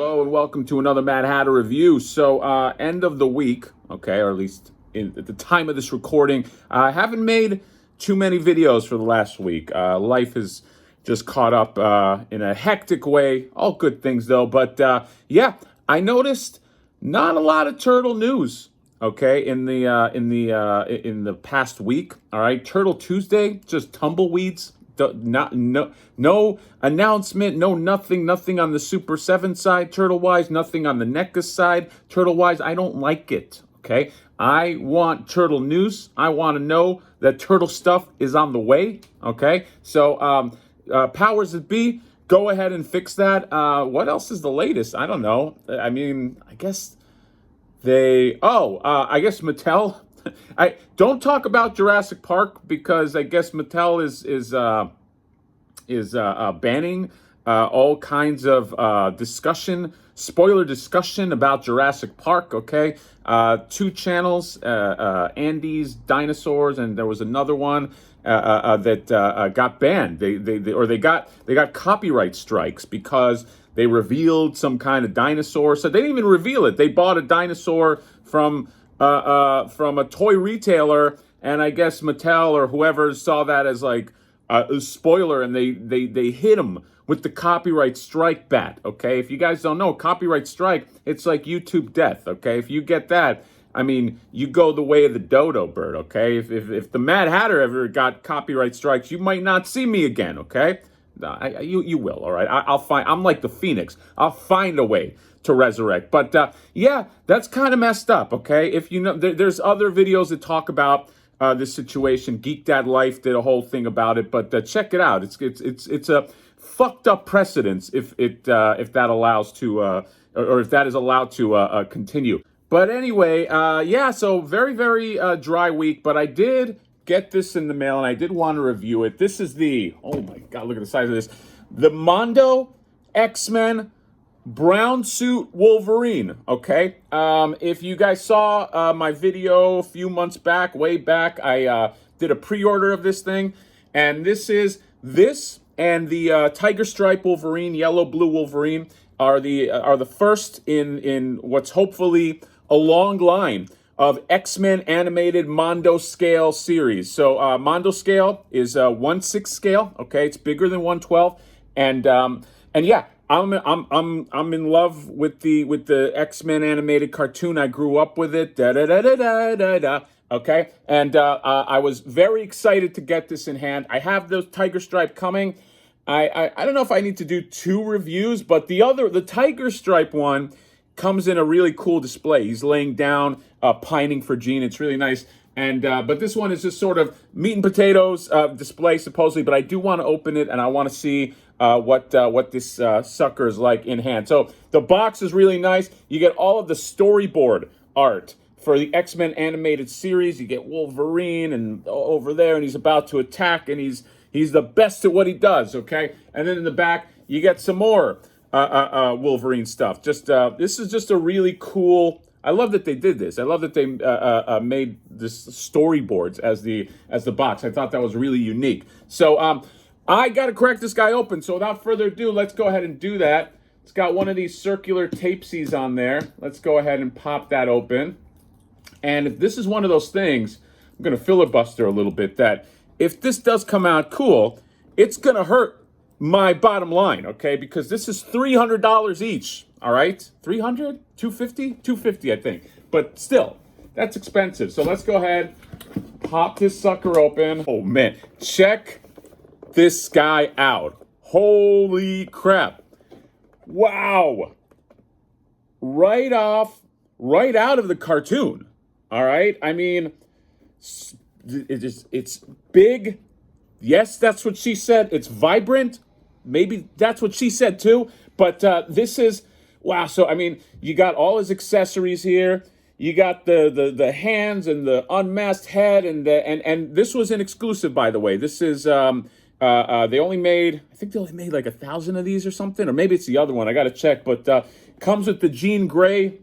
Hello and welcome to another Mad Hatter review. So, end of the week, okay, or at least at the time of this recording, I haven't made too many videos for the last week. Life has just caught up in a hectic way. All good things though, but yeah, I noticed not a lot of turtle news. Okay, in the past week. All right, Turtle Tuesday, just tumbleweeds. No announcement, nothing on the Super 7 side, turtle-wise, nothing on the NECA side, turtle-wise. I don't like it, okay? I want turtle news. I want to know that turtle stuff is on the way, okay? So, powers that be, go ahead and fix that. What else is the latest? I don't know. I mean, I guess I guess Mattel. I don't talk about Jurassic Park because I guess Mattel is banning all kinds of spoiler discussion about Jurassic Park. Okay, 2 channels, Andy's Dinosaurs, and there was another one that got banned. They got copyright strikes because they revealed some kind of dinosaur. So they didn't even reveal it. They bought a dinosaur from a toy retailer, and I guess Mattel or whoever saw that as like a spoiler, and they hit them with the copyright strike bat. Okay, if you guys don't know, copyright strike, it's like YouTube death. Okay, if you get that, I mean, you go the way of the dodo bird. Okay, if the Mad Hatter ever got copyright strikes, you might not see me again. Okay. You will, all right? I'll find, I'm like the Phoenix. I'll find a way to resurrect. But yeah, that's kind of messed up, okay? If you know, there's other videos that talk about this situation. Geek Dad Life did a whole thing about it, but check it out. It's a fucked up precedence if that allows to or if that is allowed to continue. But anyway, yeah. So very dry week, but I did get this in the mail, and I did want to review it. This is oh my God, look at the size of this. The MONDO X-Men brown suit Wolverine, okay? If you guys saw my video a few months back, way back, I did a pre-order of this thing, and this and the Tiger Stripe Wolverine, yellow, blue Wolverine, are the first in what's hopefully a long line of X-Men animated Mondo scale series. So Mondo scale is 1/6 scale. Okay, it's bigger than 1/12, and yeah, I'm in love with the X-Men animated cartoon. I grew up with it. Okay, and I was very excited to get this in hand. I have those Tiger Stripe coming. I don't know if I need to do 2 reviews, but the Tiger Stripe one comes in a really cool display. He's laying down, pining for Jean. It's really nice. And but this one is just sort of meat and potatoes display, supposedly. But I do want to open it, and I want to see what this sucker is like in hand. So the box is really nice. You get all of the storyboard art for the X-Men animated series. You get Wolverine and over there, and he's about to attack, and he's the best at what he does. Okay, and then in the back you get some more Wolverine stuff. This is just a really cool. I love that they did this. I love that they made this storyboards as the box. I thought that was really unique. So I got to crack this guy open. So without further ado, let's go ahead and do that. It's got one of these circular tapesies on there. Let's go ahead and pop that open. And if this is one of those things, I'm going to filibuster a little bit, that if this does come out cool, it's going to hurt my bottom line, okay? Because this is $300 each, all right? 300, 250, 250, I think. But still, that's expensive. So let's go ahead, pop this sucker open. Oh man, check this guy out. Holy crap. Wow. Right out of the cartoon, all right? I mean, it's big. Yes, that's what she said. It's vibrant. Maybe that's what she said too. But this is, wow. So, I mean, you got all his accessories here. You got the hands and the unmasked head. And this was an exclusive, by the way. This is, I think they only made like 1,000 of these or something. Or maybe it's the other one. I got to check. But comes with the Jean Grey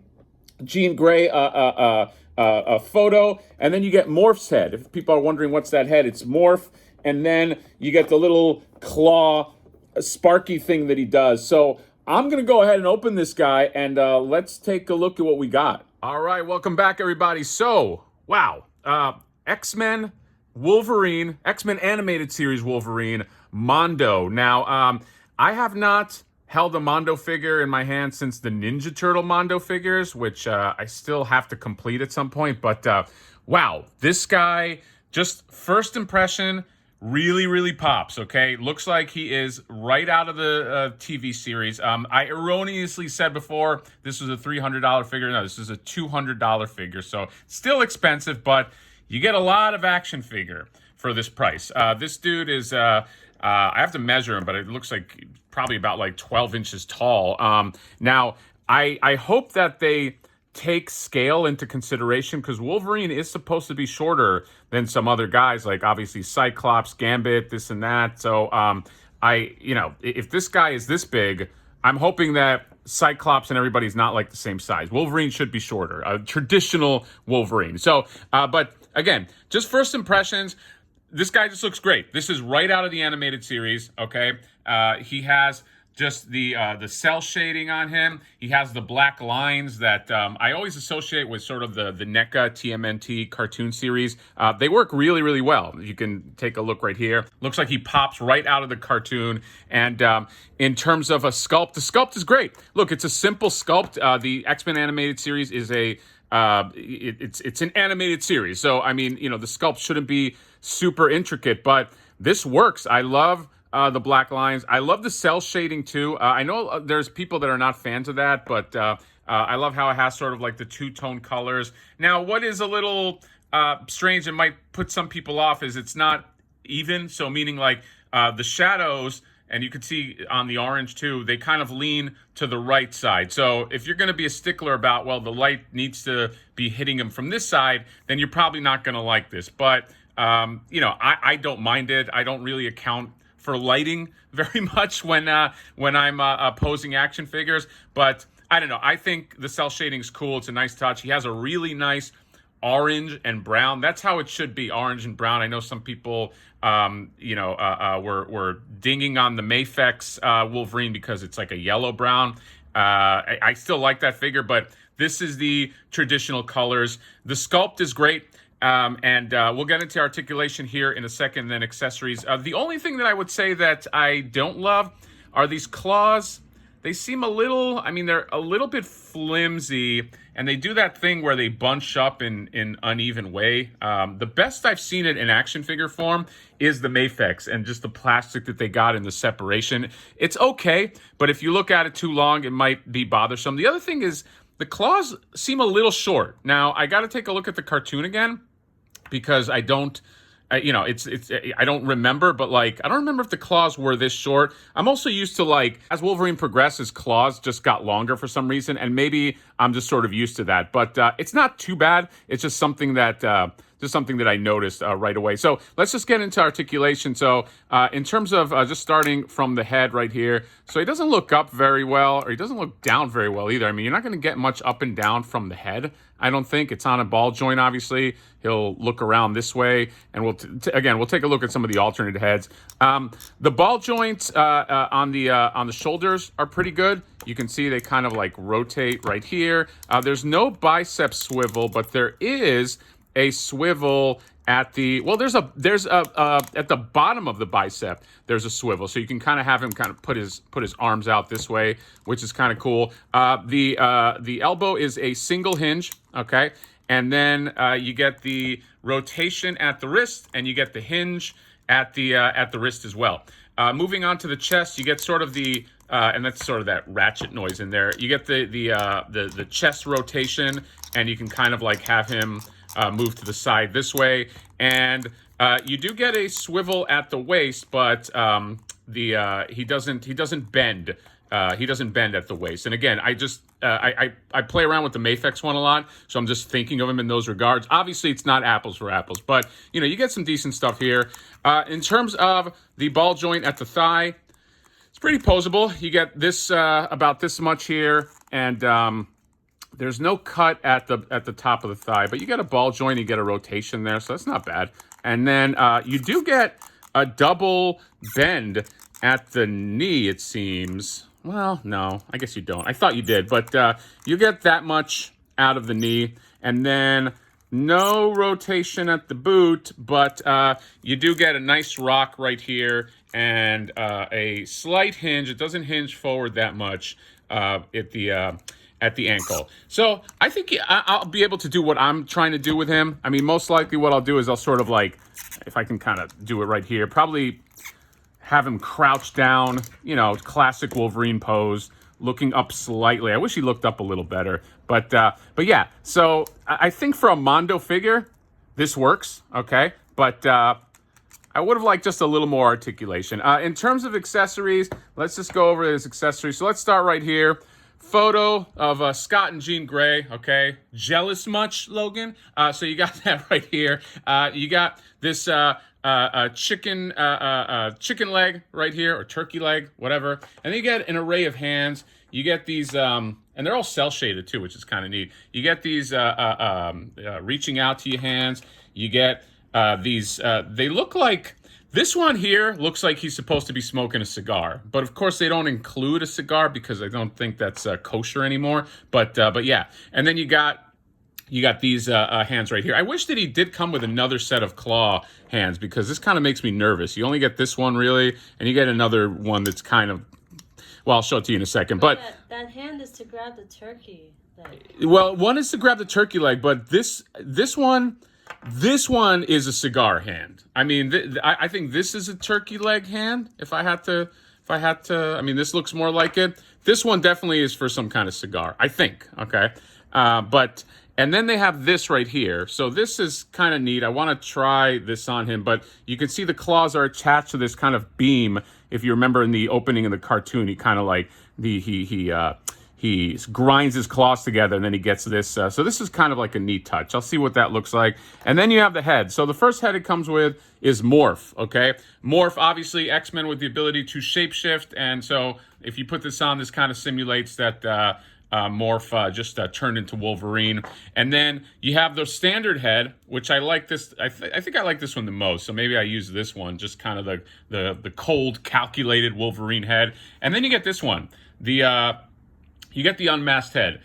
photo. And then you get Morph's head. If people are wondering what's that head, it's Morph. And then you get the little claw, sparky thing that he does. So I'm going to go ahead and open this guy, and let's take a look at what we got. All right, welcome back, everybody. So, wow, X-Men Wolverine, X-Men animated series Wolverine, Mondo. Now, I have not held a Mondo figure in my hand since the Ninja Turtle Mondo figures, which I still have to complete at some point. But wow, this guy, just first impression, really pops, okay? Looks like he is right out of the TV series. I erroneously said before this was a $300 figure. No, this is a $200 figure, so still expensive, but you get a lot of action figure for this price. This dude is, I have to measure him, but it looks like probably about like 12 inches tall. Now, I hope that they take scale into consideration, because Wolverine is supposed to be shorter than some other guys, like obviously Cyclops, Gambit, this and that. So if this guy is this big, I'm hoping that Cyclops and everybody's not like the same size. Wolverine should be shorter, a traditional Wolverine. So, but again, just first impressions, this guy just looks great. This is right out of the animated series, okay? He has just the cell shading on him. He has the black lines that I always associate with sort of the NECA TMNT cartoon series. They work really well. You can take a look right here. Looks like he pops right out of the cartoon. And in terms of a sculpt, the sculpt is great. Look, it's a simple sculpt. The X-Men animated series is it's an animated series. So, I mean, the sculpt shouldn't be super intricate, but this works. I love the black lines. I love the cell shading too. I know there's people that are not fans of that, but I love how it has sort of like the two-tone colors. Now, what is a little strange and might put some people off is it's not even. So meaning like the shadows, and you can see on the orange too, they kind of lean to the right side. So if you're going to be a stickler about, well, the light needs to be hitting them from this side, then you're probably not going to like this. But, I don't mind it. I don't really account for lighting very much when I'm posing action figures. But I don't know. I think the cell shading is cool. It's a nice touch. He has a really nice orange and brown. That's how it should be, orange and brown. I know some people, were dinging on the Mafex Wolverine because it's like a yellow-brown. I still like that figure, but this is the traditional colors. The sculpt is great. And we'll get into articulation here in a second, and then accessories. The only thing that I would say that I don't love are these claws. They seem they're a little bit flimsy, and they do that thing where they bunch up in uneven way. The best I've seen it in action figure form is the Mafex, and just the plastic that they got in the separation. It's okay, but if you look at it too long, it might be bothersome. The other thing is the claws seem a little short. Now, I got to take a look at the cartoon again, because I don't remember, but like, I don't remember if the claws were this short. I'm also used to, like, as Wolverine progresses, claws just got longer for some reason, and maybe I'm just sort of used to that. But it's not too bad. It's just something that I noticed right away. So let's just get into articulation. So in terms of just starting from the head right here, so he doesn't look up very well, or he doesn't look down very well either. I mean, you're not going to get much up and down from the head, I don't think. It's on a ball joint, obviously. He'll look around this way, and we'll take a look at some of the alternate heads. The ball joints on the shoulders are pretty good. You can see they kind of like rotate right here. There's no bicep swivel, but there is a swivel at the, well, there's at the bottom of the bicep, there's a swivel. So you can kind of have him kind of put his arms out this way, which is kind of cool. The elbow is a single hinge, okay? And then you get the rotation at the wrist, and you get the hinge at the wrist as well. Moving on to the chest, you get sort of the, and that's sort of that ratchet noise in there. You get the chest rotation, and you can kind of like have him move to the side this way, and you do get a swivel at the waist, but he doesn't bend. He doesn't bend at the waist. And again, I play around with the Mafex one a lot, so I'm just thinking of him in those regards. Obviously, it's not apples for apples, but you get some decent stuff here. In terms of the ball joint at the thigh, it's pretty posable. You get this about this much here, and there's no cut at the top of the thigh, but you get a ball joint, you get a rotation there, so that's not bad. And then you do get a double bend at the knee, it seems. Well, no, I guess you don't. I thought you did, but you get that much out of the knee, and then no rotation at the boot, but you do get a nice rock right here and a slight hinge. It doesn't hinge forward that much at the ankle. So I think I'll be able to do what I'm trying to do with him. I mean, most likely what I'll do is I'll sort of like, if I can kind of do it right here, probably have him crouch down, you know, classic Wolverine pose, looking up slightly. I wish he looked up a little better, but yeah. So I think for a Mondo figure, this works, okay? But I would have liked just a little more articulation. In terms of accessories, let's just go over his accessories. So let's start right here. Photo of Scott and Jean Grey, okay? Jealous much, Logan? So you got that right here. You got this chicken leg right here, or turkey leg, whatever. And then you get an array of hands. You get these, and they're all cell shaded too, which is kind of neat. You get these reaching out to your hands. You get these, they look like, this one here looks like he's supposed to be smoking a cigar, but of course they don't include a cigar because I don't think that's kosher anymore. But yeah, and then you got these hands right here. I wish that he did come with another set of claw hands because this kind of makes me nervous. You only get this one really, and you get another one that's kind of, well, I'll show it to you in a second. But that hand is to grab the turkey leg. Well, one is to grab the turkey leg, but this one is a cigar hand. I mean, I think this is a turkey leg hand. If I had to, I mean, this looks more like it. This one definitely is for some kind of cigar, I think. Okay, and then they have this right here. So this is kind of neat. I want to try this on him, but you can see the claws are attached to this kind of beam. If you remember in the opening of the cartoon, he kind of like he grinds his claws together and then he gets this. So this is kind of like a neat touch. I'll see what that looks like. And then you have the head. So the first head it comes with is Morph, okay? Morph, obviously, X-Men with the ability to shapeshift. And so if you put this on, this kind of simulates that Morph just turned into Wolverine. And then you have the standard head, which I like this. I think I like this one the most. So maybe I use this one, just kind of the cold, calculated Wolverine head. And then you get this one, you get the unmasked head.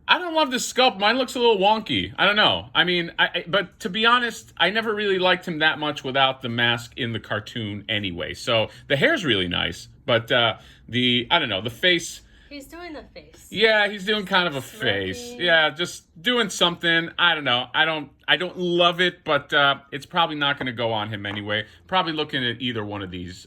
I don't love this sculpt. Mine looks a little wonky. I don't know. I mean, but to be honest, I never really liked him that much without the mask in the cartoon anyway. So the hair's really nice, but I don't know, the face. He's doing the face. Yeah, he's doing kind of a face. Yeah, just doing something. I don't know. I don't love it, but it's probably not going to go on him anyway. Probably looking at either one of these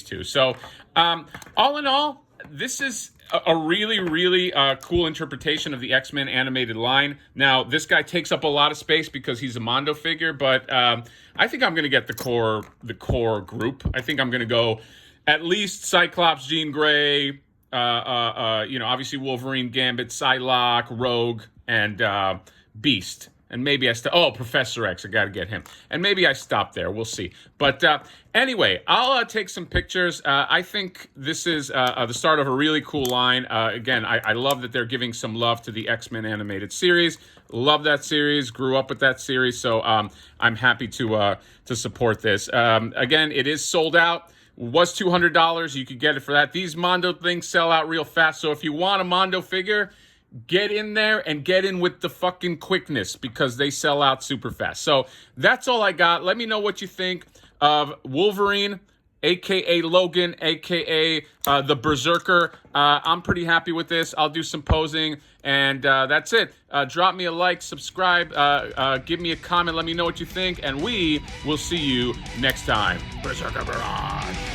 two. So all in all, this is a really, really cool interpretation of the X-Men animated line. Now, this guy takes up a lot of space because he's a Mondo figure, but I think I'm going to get the core group. I think I'm going to go at least Cyclops, Jean Grey, obviously Wolverine, Gambit, Psylocke, Rogue, and Beast. And maybe Professor X, I got to get him. And maybe I stop there. We'll see. But anyway, I'll take some pictures. I think this is the start of a really cool line. Again, I love that they're giving some love to the X-Men animated series. Love that series. Grew up with that series. So I'm happy to support this. Again, it is sold out. Was $200. You could get it for that. These Mondo things sell out real fast. So if you want a Mondo figure, get in there and get in with the fucking quickness because they sell out super fast. So that's all I got. Let me know what you think of Wolverine, a.k.a. Logan, a.k.a. the Berserker. I'm pretty happy with this. I'll do some posing, and that's it. Drop me a like, subscribe, give me a comment. Let me know what you think, and we will see you next time. Berserker Barrage.